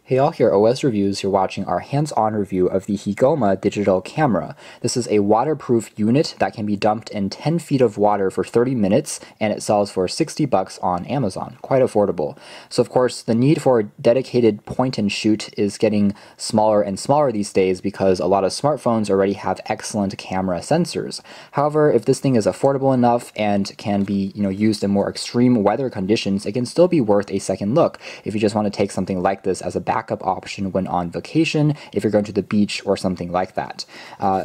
Hey all, here OS Reviews. You're watching our hands-on review of the Heegomn digital camera. This is a waterproof unit that can be dumped in 10 feet of water for 30 minutes, and it sells for $60 on Amazon. Quite affordable. So of course, the need for a dedicated point and shoot is getting smaller and smaller these days because a lot of smartphones already have excellent camera sensors. However, if this thing is affordable enough and can be used in more extreme weather conditions, it can still be worth a second look if you just want to take something like this as a backup option when on vacation, if you're going to the beach or something like that.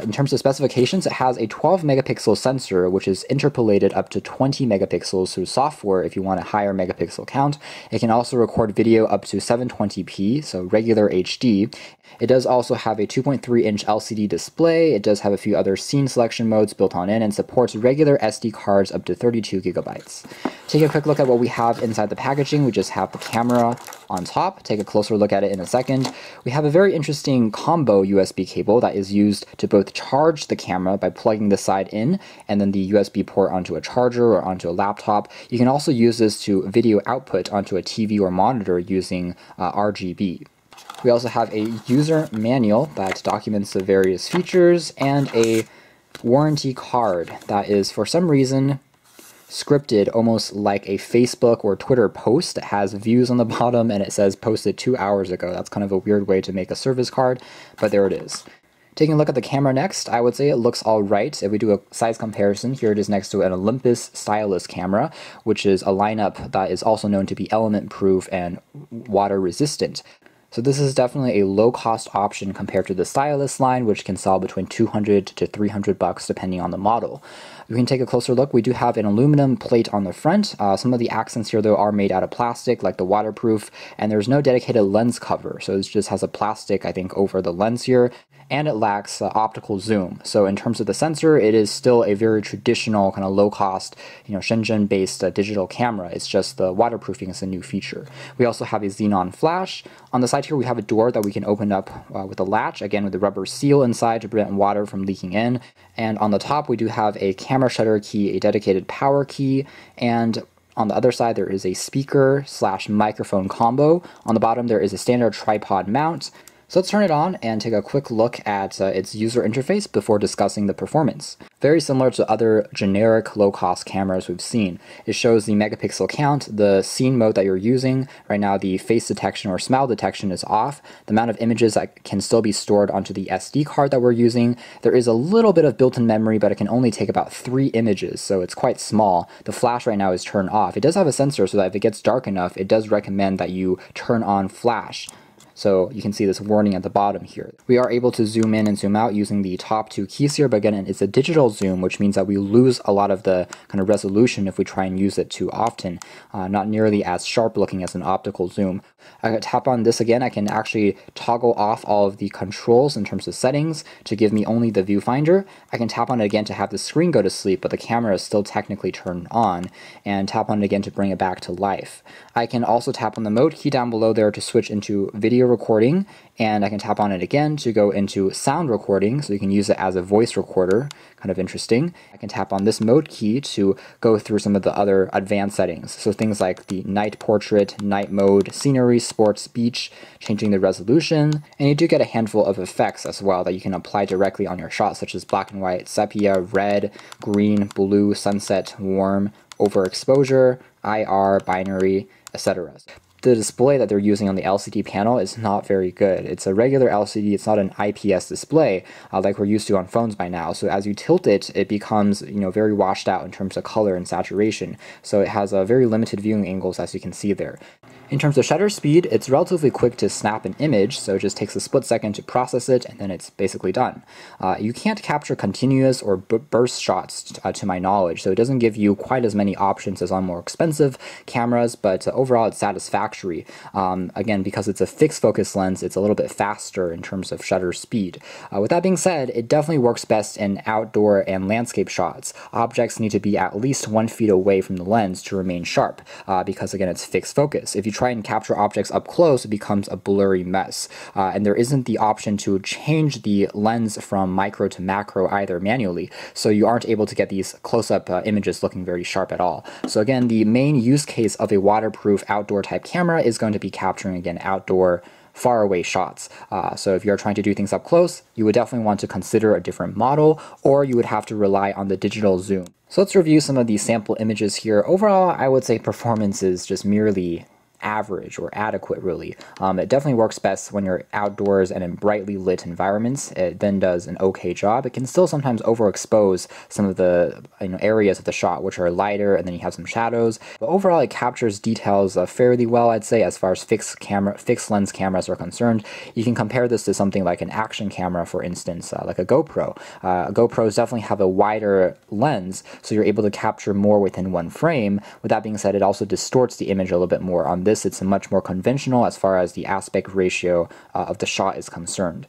In terms of specifications, it has a 12 megapixel sensor, which is interpolated up to 20 megapixels through software if you want a higher megapixel count. It can also record video up to 720p, so regular HD. It does also have a 2.3-inch LCD display. It does have a few other scene selection modes built on in and supports regular SD cards up to 32 gigabytes. Take a quick look at what we have inside the packaging. We just have the camera on top. Take a closer look at it in a second. We have a very interesting combo USB cable that is used to both charge the camera by plugging the side in and then the USB port onto a charger or onto a laptop. You can also use this to video output onto a TV or monitor using RGB. We also have a user manual that documents the various features and a warranty card that is, for some reason, scripted almost like a Facebook or Twitter post. It has views on the bottom and it says posted 2 hours ago. That's kind of a weird way to make a service card, but there it is. Taking a look at the camera next, I would say it looks alright. If we do a size comparison, here it is next to an Olympus stylus camera, which is a lineup that is also known to be element proof and water resistant. So this is definitely a low-cost option compared to the stylus line, which can sell between $200 to $300 depending on the model. We can take a closer look. We do have an aluminum plate on the front. Some of the accents here, though, are made out of plastic, like the waterproof, and there's no dedicated lens cover. So it just has a plastic, I think, over the lens here, and it lacks optical zoom. So in terms of the sensor, it is still a very traditional, kind of low-cost, Shenzhen-based digital camera. It's just the waterproofing is a new feature. We also have a xenon flash. On the side here, we have a door that we can open up with a latch, again with the rubber seal inside to prevent water from leaking in. And on the top, we do have a camera shutter key, a dedicated power key, and on the other side, there is a speaker/microphone combo. On the bottom, there is a standard tripod mount. So let's turn it on and take a quick look at its user interface before discussing the performance. Very similar to other generic low-cost cameras we've seen. It shows the megapixel count, the scene mode that you're using. Right now the face detection or smile detection is off. The amount of images that can still be stored onto the SD card that we're using. There is a little bit of built-in memory, but it can only take about 3 images, so it's quite small. The flash right now is turned off. It does have a sensor so that if it gets dark enough, it does recommend that you turn on flash. So you can see this warning at the bottom here. We are able to zoom in and zoom out using the top 2 keys here, but again, it's a digital zoom, which means that we lose a lot of the kind of resolution if we try and use it too often. Not nearly as sharp looking as an optical zoom. I can tap on this again. I can actually toggle off all of the controls in terms of settings to give me only the viewfinder. I can tap on it again to have the screen go to sleep, but the camera is still technically turned on, and tap on it again to bring it back to life. I can also tap on the mode key down below there to switch into video recording, and I can tap on it again to go into sound recording, so you can use it as a voice recorder. Kind of interesting. I can tap on this mode key to go through some of the other advanced settings, so things like the night portrait, night mode, scenery, sports, beach, changing the resolution, and you do get a handful of effects as well that you can apply directly on your shot, such as black and white, sepia, red, green, blue, sunset, warm, overexposure, IR, binary, etc. The display that they're using on the LCD panel is not very good. It's a regular LCD, it's not an IPS display like we're used to on phones by now. So as you tilt it, it becomes very washed out in terms of color and saturation. So it has very limited viewing angles, as you can see there. In terms of shutter speed, it's relatively quick to snap an image, so it just takes a split second to process it, and then it's basically done. You can't capture continuous or burst shots to my knowledge, so it doesn't give you quite as many options as on more expensive cameras, but overall it's satisfactory. Again, because it's a fixed focus lens, it's a little bit faster in terms of shutter speed. With that being said, it definitely works best in outdoor and landscape shots. Objects need to be at least 1 feet away from the lens to remain sharp, because again, it's fixed focus. If you try and capture objects up close, it becomes a blurry mess. And there isn't the option to change the lens from micro to macro either manually, so you aren't able to get these close-up images looking very sharp at all. So again, the main use case of a waterproof outdoor type camera is going to be capturing, again, outdoor far away shots. So if you're trying to do things up close, you would definitely want to consider a different model, or you would have to rely on the digital zoom. So let's review some of these sample images here. Overall, I would say performance is just merely average or adequate, really. It definitely works best when you're outdoors and in brightly lit environments. It then does an okay job. It can still sometimes overexpose some of the areas of the shot which are lighter, and then you have some shadows. But overall, it captures details fairly well, I'd say, as far as fixed lens cameras are concerned. You can compare this to something like an action camera, for instance, like a GoPro. GoPros definitely have a wider lens, so you're able to capture more within one frame. With that being said, it also distorts the image a little bit more. On this, it's much more conventional as far as the aspect ratio of the shot is concerned.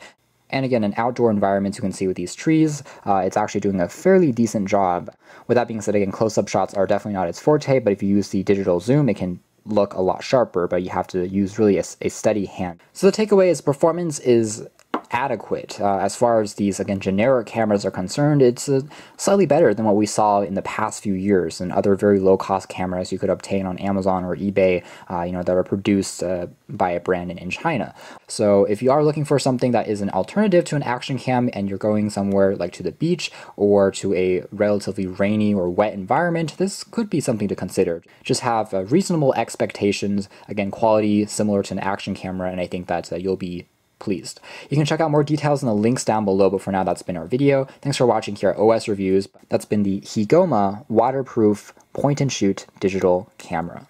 And again, in outdoor environments, you can see with these trees, it's actually doing a fairly decent job. With that being said, again, close-up shots are definitely not its forte, but if you use the digital zoom, it can look a lot sharper, but you have to use really a steady hand. So the takeaway is performance is adequate. As far as these, again, generic cameras are concerned, it's slightly better than what we saw in the past few years and other very low-cost cameras you could obtain on Amazon or eBay, that are produced by a brand in China. So if you are looking for something that is an alternative to an action cam and you're going somewhere like to the beach or to a relatively rainy or wet environment, this could be something to consider. Just have reasonable expectations, again, quality similar to an action camera, and I think that you'll be pleased. You can check out more details in the links down below, but for now, that's been our video. Thanks for watching here at OS Reviews. That's been the Heegomn waterproof point-and-shoot digital camera.